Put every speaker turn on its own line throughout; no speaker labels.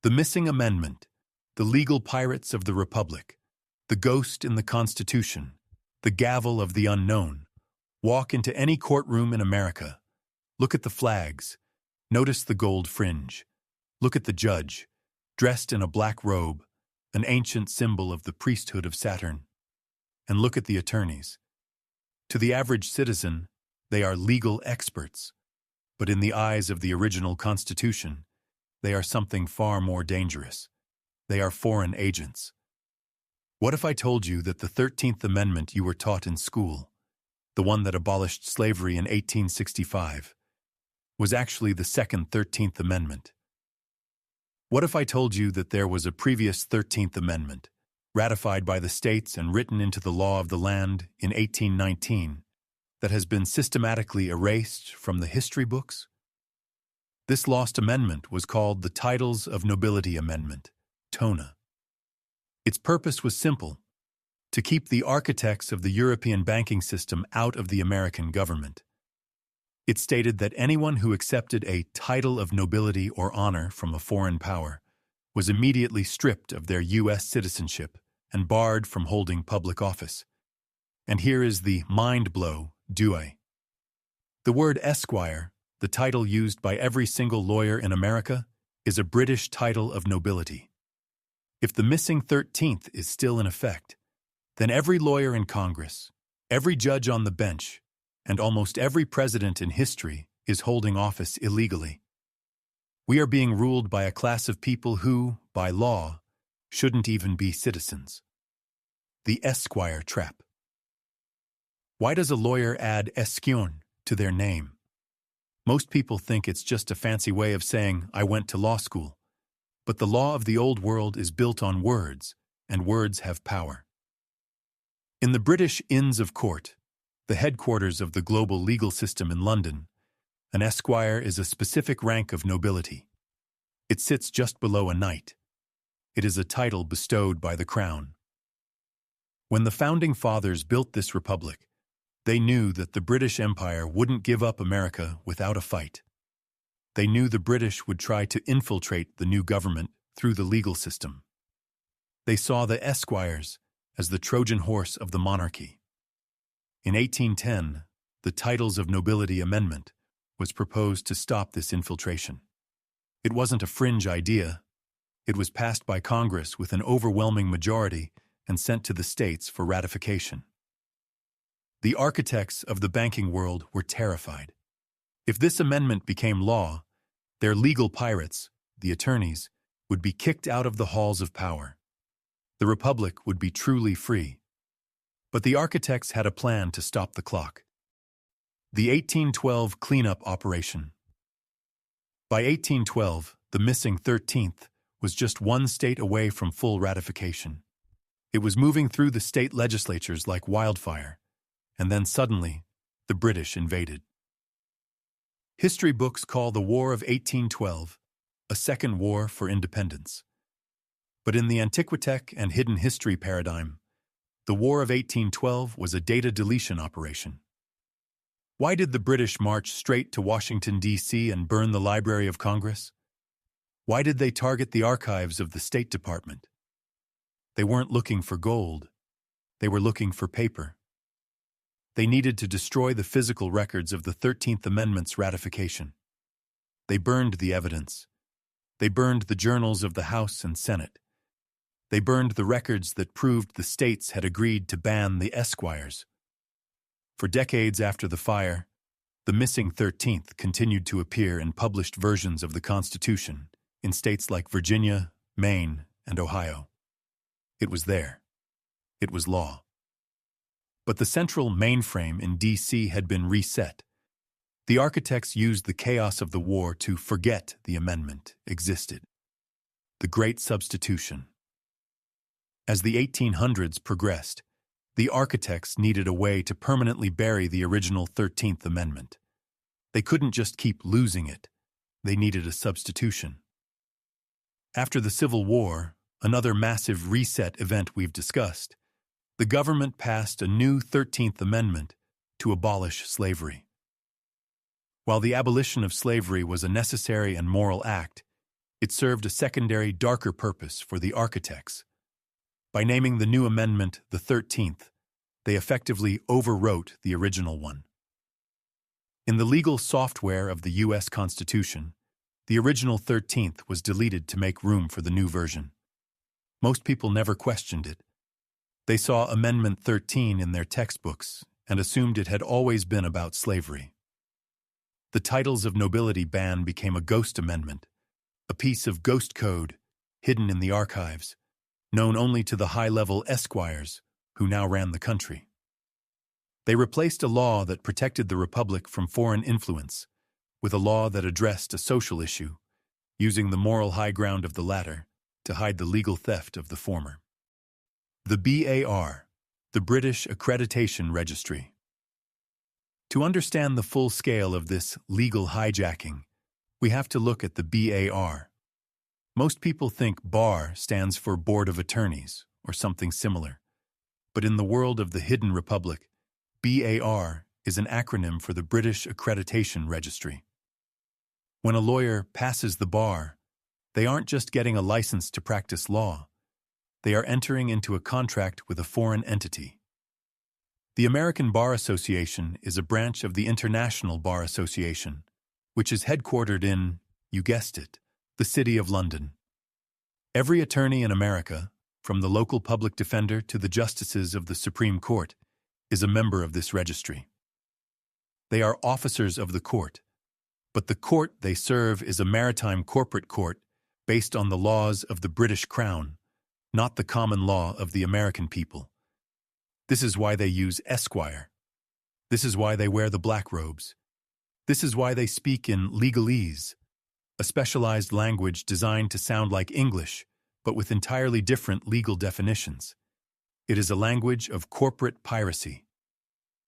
The missing amendment, the legal pirates of the Republic, the ghost in the Constitution, the gavel of the unknown. Walk into any courtroom in America. Look at the flags. Notice the gold fringe. Look at the judge, dressed in a black robe, an ancient symbol of the priesthood of Saturn. And look at the attorneys. To the average citizen, they are legal experts. But in the eyes of the original Constitution, they are something far more dangerous. They are foreign agents. What if I told you that the 13th Amendment you were taught in school, the one that abolished slavery in 1865, was actually the second 13th Amendment? What if I told you that there was a previous 13th Amendment, ratified by the states and written into the law of the land in 1819, that has been systematically erased from the history books? This lost amendment was called the Titles of Nobility Amendment, TONA. Its purpose was simple: to keep the architects of the European banking system out of the American government. It stated that anyone who accepted a title of nobility or honor from a foreign power was immediately stripped of their U.S. citizenship and barred from holding public office. And here is the mind blow, due. The word Esquire, the title used by every single lawyer in America, is a British title of nobility. If the missing 13th is still in effect, then every lawyer in Congress, every judge on the bench, and almost every president in history is holding office illegally. We are being ruled by a class of people who, by law, shouldn't even be citizens. The Esquire trap. Why does a lawyer add esquion to their name? Most people think it's just a fancy way of saying, I went to law school. But the law of the old world is built on words, and words have power. In the British Inns of Court, the headquarters of the global legal system in London, an esquire is a specific rank of nobility. It sits just below a knight. It is a title bestowed by the crown. When the Founding Fathers built this republic, they knew that the British Empire wouldn't give up America without a fight. They knew the British would try to infiltrate the new government through the legal system. They saw the esquires as the Trojan horse of the monarchy. In 1810, the Titles of Nobility Amendment was proposed to stop this infiltration. It wasn't a fringe idea. It was passed by Congress with an overwhelming majority and sent to the states for ratification. The architects of the banking world were terrified. If this amendment became law, their legal pirates, the attorneys, would be kicked out of the halls of power. The Republic would be truly free. But the architects had a plan to stop the clock. The 1812 cleanup operation. By 1812, the missing 13th was just one state away from full ratification. It was moving through the state legislatures like wildfire, and then suddenly, the British invaded. History books call the War of 1812 a second war for independence. But in the Antiquitech and hidden history paradigm, the War of 1812 was a data deletion operation. Why did the British march straight to Washington, D.C. and burn the Library of Congress? Why did they target the archives of the State Department? They weren't looking for gold. They were looking for paper. They needed to destroy the physical records of the 13th Amendment's ratification. They burned the evidence. They burned the journals of the House and Senate. They burned the records that proved the states had agreed to ban the esquires. For decades after the fire, the missing 13th continued to appear in published versions of the Constitution in states like Virginia, Maine, and Ohio. It was there. It was law. But the central mainframe in D.C. had been reset. The architects used the chaos of the war to forget the amendment existed. The Great Substitution. As the 1800s progressed, the architects needed a way to permanently bury the original 13th Amendment. They couldn't just keep losing it. They needed a substitution. After the Civil War, another massive reset event we've discussed, the government passed a new 13th Amendment to abolish slavery. While the abolition of slavery was a necessary and moral act, It served a secondary, darker purpose for the architects. By naming the new amendment the 13th, they effectively overwrote the original one. In the legal software of the U.S. Constitution, the original 13th was deleted to make room for the new version. Most people never questioned it. They saw Amendment 13 in their textbooks and assumed it had always been about slavery. The Titles of Nobility ban became a ghost amendment, a piece of ghost code hidden in the archives, known only to the high-level esquires who now ran the country. They replaced a law that protected the Republic from foreign influence with a law that addressed a social issue, using the moral high ground of the latter to hide the legal theft of the former. The B.A.R, the British Accreditation Registry. To understand the full scale of this legal hijacking, we have to look at the B.A.R. Most people think B.A.R stands for Board of Attorneys or something similar, but in the world of the hidden republic, B.A.R is an acronym for the British Accreditation Registry. When a lawyer passes the bar, they aren't just getting a license to practice law. They are entering into a contract with a foreign entity. The American Bar Association is a branch of the International Bar Association, which is headquartered in, you guessed it, the City of London. Every attorney in America, from the local public defender to the justices of the Supreme Court, is a member of this registry. They are officers of the court, but the court they serve is a maritime corporate court based on the laws of the British Crown, not the common law of the American people. This is why they use esquire. This is why they wear the black robes. This is why they speak in legalese, a specialized language designed to sound like English, but with entirely different legal definitions. It is a language of corporate piracy,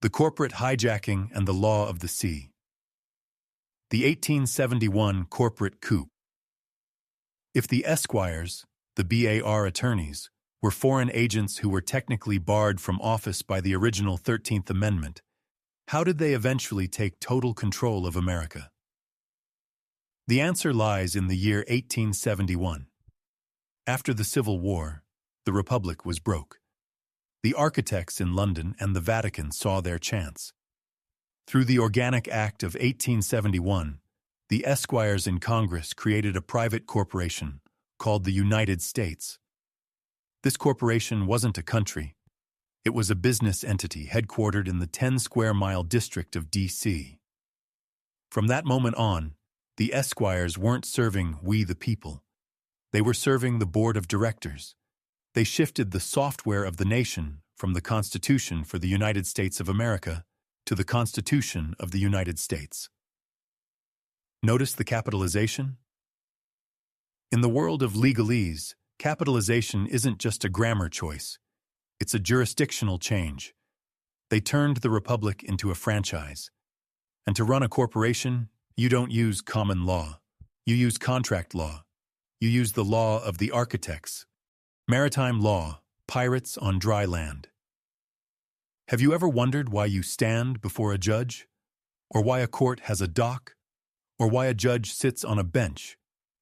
the corporate hijacking and the law of the sea. The 1871 corporate coup. If the esquires, the B.A.R. attorneys, were foreign agents who were technically barred from office by the original 13th Amendment, how did they eventually take total control of America? The answer lies in the year 1871. After the Civil War, the Republic was broke. The architects in London and the Vatican saw their chance. Through the Organic Act of 1871, the esquires in Congress created a private corporation called the United States. This corporation wasn't a country. It was a business entity headquartered in the 10-square-mile district of D.C. From that moment on, the esquires weren't serving we the people. They were serving the board of directors. They shifted the software of the nation from the Constitution for the United States of America to the Constitution of the United States. Notice the capitalization? In the world of legalese, capitalization isn't just a grammar choice. It's a jurisdictional change. They turned the Republic into a franchise. And to run a corporation, you don't use common law. You use contract law. You use the law of the architects. Maritime law, pirates on dry land. Have you ever wondered why you stand before a judge? Or why a court has a dock? Or why a judge sits on a bench,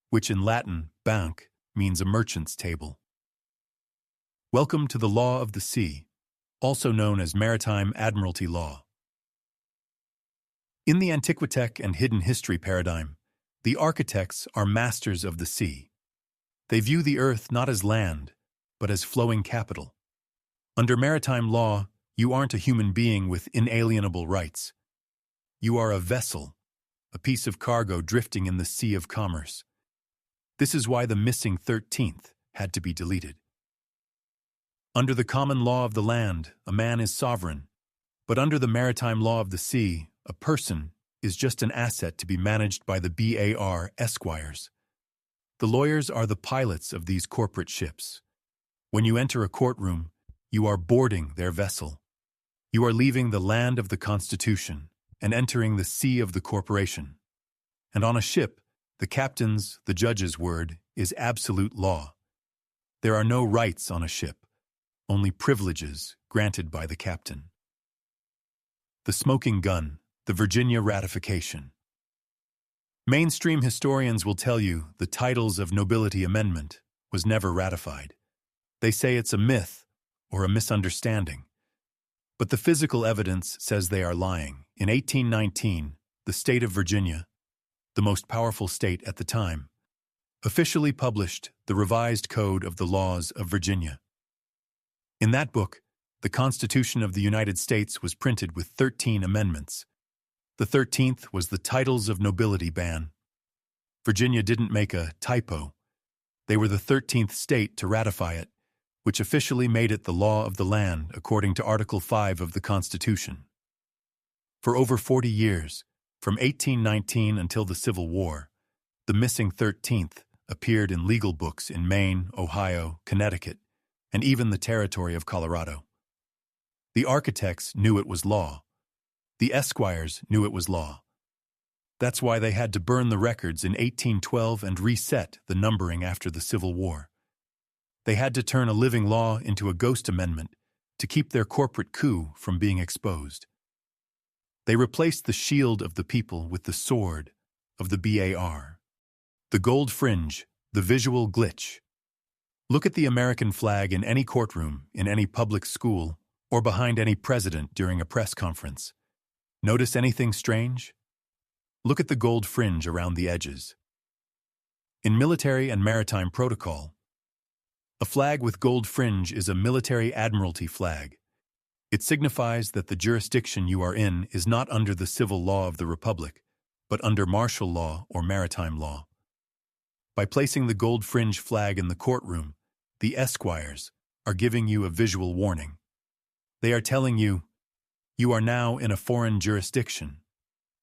which in Latin, banc, means a merchant's table? Welcome to the law of the sea, also known as maritime admiralty law. In the Antiquitech and hidden history paradigm, the architects are masters of the sea. They view the earth not as land, but as flowing capital. Under maritime law, you aren't a human being with inalienable rights. You are a vessel, a piece of cargo drifting in the sea of commerce. This is why the missing 13th had to be deleted. Under the common law of the land, a man is sovereign, but under the maritime law of the sea, a person is just an asset to be managed by the B.A.R. esquires. The lawyers are the pilots of these corporate ships. When you enter a courtroom, you are boarding their vessel. You are leaving the land of the Constitution and entering the sea of the corporation. And on a ship, the captain's, the judge's word is absolute law. There are no rights on a ship, only privileges granted by the captain. The smoking gun, the Virginia ratification. Mainstream historians will tell you the Titles of Nobility Amendment was never ratified. They say it's a myth or a misunderstanding. But the physical evidence says they are lying. In 1819, the state of Virginia, the most powerful state at the time, officially published the Revised Code of the Laws of Virginia. In that book, the Constitution of the United States was printed with 13 amendments. The 13th was the Titles of Nobility ban. Virginia didn't make a typo. They were the 13th state to ratify it, which officially made it the law of the land according to Article 5 of the Constitution. For over 40 years, from 1819 until the Civil War, the missing 13th appeared in legal books in Maine, Ohio, Connecticut, and even the territory of Colorado. The architects knew it was law. The esquires knew it was law. That's why they had to burn the records in 1812 and reset the numbering after the Civil War. They had to turn a living law into a ghost amendment to keep their corporate coup from being exposed. They replaced the shield of the people with the sword of the B.A.R. The gold fringe, the visual glitch. Look at the American flag in any courtroom, in any public school, or behind any president during a press conference. Notice anything strange? Look at the gold fringe around the edges. In military and maritime protocol, a flag with gold fringe is a military admiralty flag. It signifies that the jurisdiction you are in is not under the civil law of the Republic, but under martial law or maritime law. By placing the gold fringe flag in the courtroom, the esquires are giving you a visual warning. They are telling you, you are now in a foreign jurisdiction.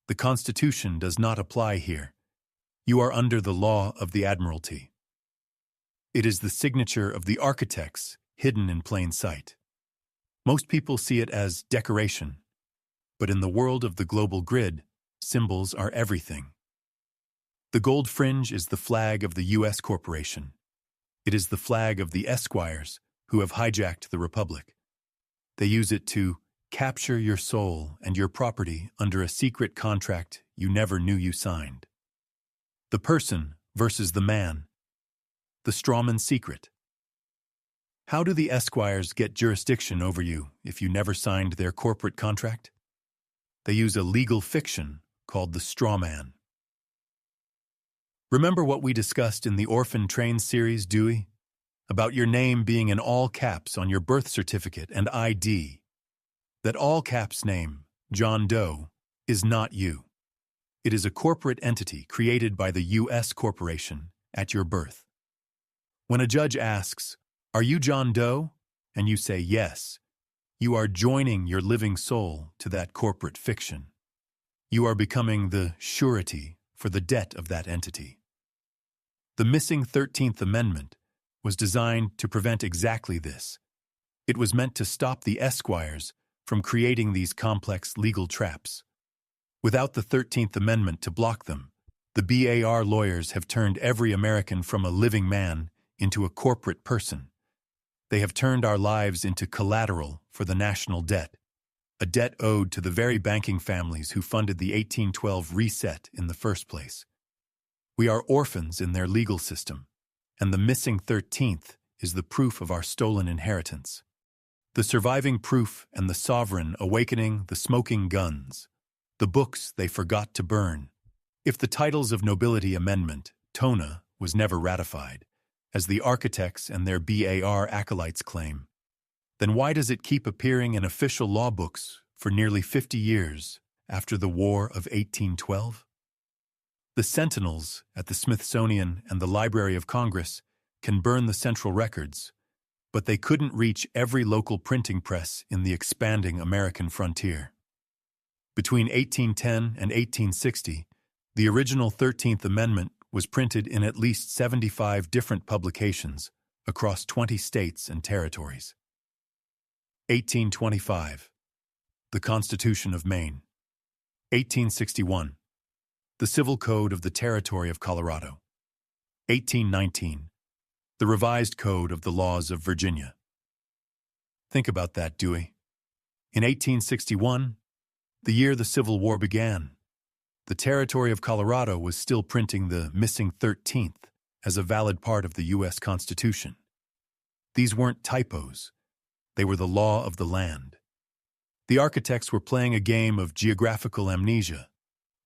The Constitution does not apply here. You are under the law of the Admiralty. It is the signature of the architects hidden in plain sight. Most people see it as decoration, but in the world of the global grid, symbols are everything. The gold fringe is the flag of the U.S. corporation. It is the flag of the esquires who have hijacked the Republic. They use it to capture your soul and your property under a secret contract you never knew you signed. The person versus the man. The strawman secret. How do the esquires get jurisdiction over you if you never signed their corporate contract? They use a legal fiction called the strawman. Remember what we discussed in the Orphan Train series, Dewey? About your name being in all caps on your birth certificate and ID. That all caps name, John Doe, is not you. It is a corporate entity created by the U.S. corporation at your birth. When a judge asks, "Are you John Doe?" and you say yes, you are joining your living soul to that corporate fiction. You are becoming the surety for the debt of that entity. The missing 13th Amendment was designed to prevent exactly this. It was meant to stop the esquires from creating these complex legal traps. Without the 13th Amendment to block them, the B.A.R. lawyers have turned every American from a living man into a corporate person. They have turned our lives into collateral for the national debt, a debt owed to the very banking families who funded the 1812 reset in the first place. We are orphans in their legal system, and the missing 13th is the proof of our stolen inheritance. The surviving proof and the sovereign awakening the smoking guns, the books they forgot to burn. If the Titles of Nobility Amendment, TONA, was never ratified, as the architects and their B.A.R. acolytes claim, then why does it keep appearing in official law books for nearly 50 years after the War of 1812? The sentinels at the Smithsonian and the Library of Congress can burn the central records, but they couldn't reach every local printing press in the expanding American frontier. Between 1810 and 1860, the original 13th Amendment was printed in at least 75 different publications across 20 states and territories. 1825, the Constitution of Maine. 1861, the Civil Code of the Territory of Colorado. 1819, the Revised Code of the Laws of Virginia. Think about that, Dewey. In 1861, the year the Civil War began, The territory of Colorado was still printing the missing 13th as a valid part of the U.S. Constitution. These weren't typos. They were the law of the land. The architects were playing a game of geographical amnesia,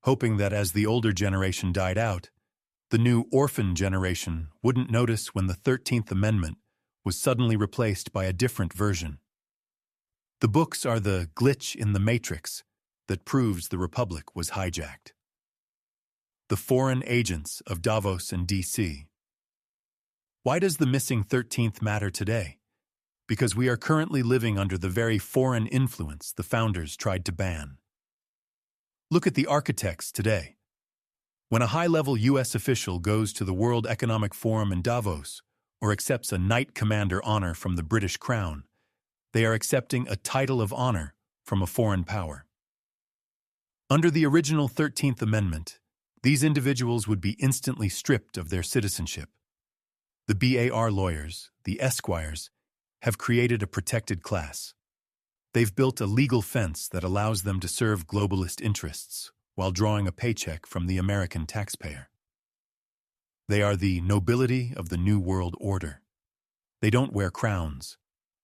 hoping that as the older generation died out, the new orphan generation wouldn't notice when the 13th Amendment was suddenly replaced by a different version. The books are the glitch in the matrix that proves the Republic was hijacked. The foreign agents of Davos and D.C. Why does the missing 13th matter today? Because we are currently living under the very foreign influence the founders tried to ban. Look at the architects today. When a high-level U.S. official goes to the World Economic Forum in Davos or accepts a Knight Commander honor from the British Crown, they are accepting a title of honor from a foreign power. Under the original 13th Amendment, these individuals would be instantly stripped of their citizenship. The B.A.R. lawyers, the Esquires, have created a protected class. They've built a legal fence that allows them to serve globalist interests while drawing a paycheck from the American taxpayer. They are the nobility of the New World Order. They don't wear crowns.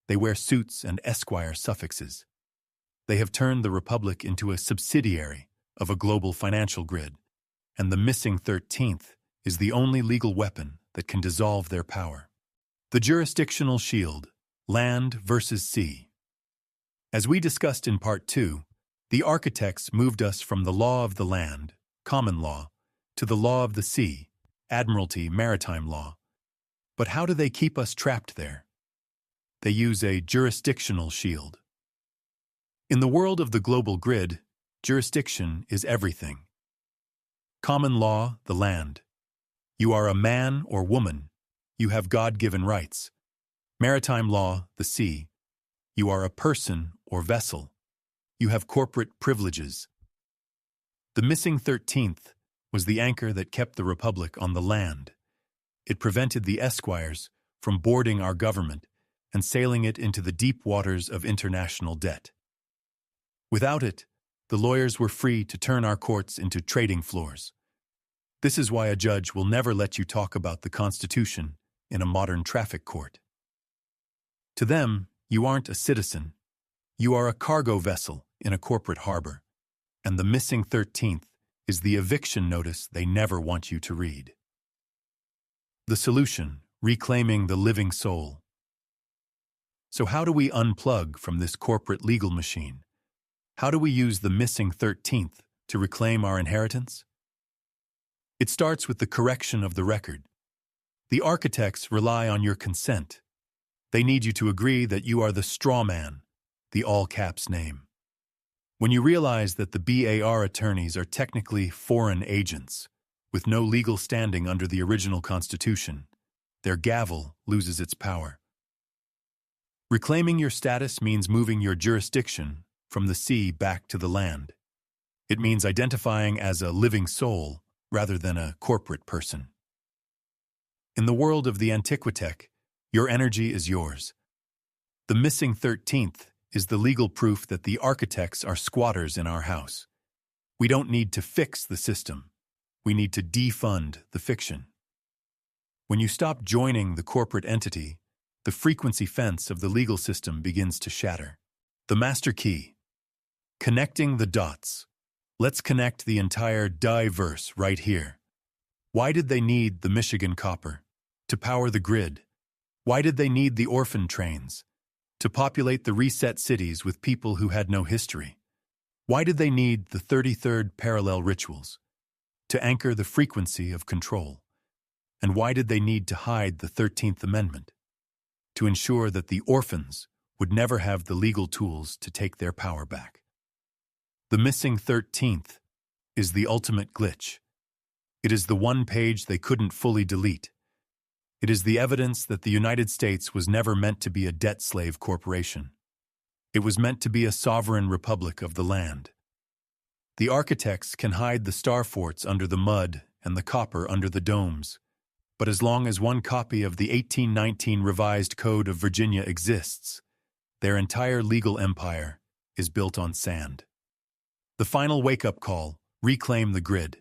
They wear suits and Esquire suffixes. They have turned the Republic into a subsidiary of a global financial grid, and the missing 13th is the only legal weapon that can dissolve their power. The jurisdictional shield, land versus sea. As we discussed in Part 2, the architects moved us from the law of the land, common law, to the law of the sea, admiralty, maritime law. But how do they keep us trapped there? They use a jurisdictional shield. In the world of the global grid, jurisdiction is everything. Common law, the land. You are a man or woman. You have God-given rights. Maritime law, the sea. You are a person or vessel. You have corporate privileges. The missing 13th was the anchor that kept the Republic on the land. It prevented the Esquires from boarding our government and sailing it into the deep waters of international debt. Without it, the lawyers were free to turn our courts into trading floors. This is why a judge will never let you talk about the Constitution in a modern traffic court. To them, you aren't a citizen. You are a cargo vessel in a corporate harbor, and the missing 13th is the eviction notice they never want you to read. The solution, reclaiming the living soul. So how do we unplug from this corporate legal machine? How do we use the missing 13th to reclaim our inheritance? It starts with the correction of the record. The architects rely on your consent. They need you to agree that you are the straw man, the all-caps name. When you realize that the B.A.R. attorneys are technically foreign agents, with no legal standing under the original Constitution, their gavel loses its power. Reclaiming your status means moving your jurisdiction from the sea back to the land. It means identifying as a living soul rather than a corporate person. In the world of the Antiquitech, your energy is yours. The missing 13th is the legal proof that the architects are squatters in our house. We don't need to fix the system. We need to defund the fiction. When you stop joining the corporate entity, the frequency fence of the legal system begins to shatter. The master key. Connecting the dots. Let's connect the entire diverse right here. Why did they need the Michigan copper? To power the grid. Why did they need the orphan trains? To populate the reset cities with people who had no history. Why did they need the 33rd parallel rituals? To anchor the frequency of control. And why did they need to hide the 13th Amendment? To ensure that the orphans would never have the legal tools to take their power back. The missing 13th is the ultimate glitch. It is the one page they couldn't fully delete. It is the evidence that the United States was never meant to be a debt-slave corporation. It was meant to be a sovereign republic of the land. The architects can hide the star forts under the mud and the copper under the domes, but as long as one copy of the 1819 Revised Code of Virginia exists, their entire legal empire is built on sand. The final wake-up call Reclaim the grid.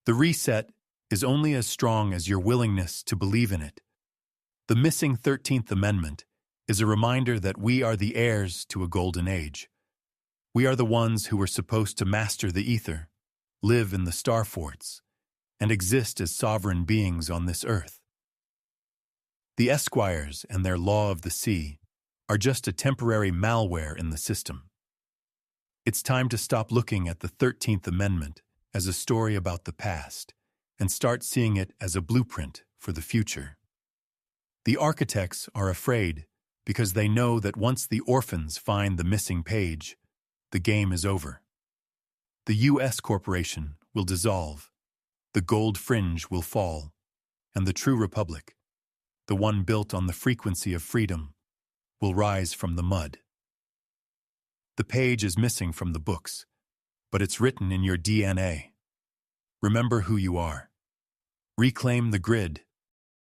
The reset is only as strong as your willingness to believe in it. The missing 13th Amendment is a reminder that we are the heirs to a golden age. We are the ones who were supposed to master the ether, live in the star forts, and exist as sovereign beings on this earth. The Esquires and their law of the sea are just a temporary malware in the system. It's time to stop looking at the 13th Amendment as a story about the past and start seeing it as a blueprint for the future. The architects are afraid because they know that once the orphans find the missing page, the game is over. The U.S. corporation will dissolve, the gold fringe will fall, and the true republic, the one built on the frequency of freedom, will rise from the mud. The page is missing from the books, but it's written in your DNA. Remember who you are. Reclaim the grid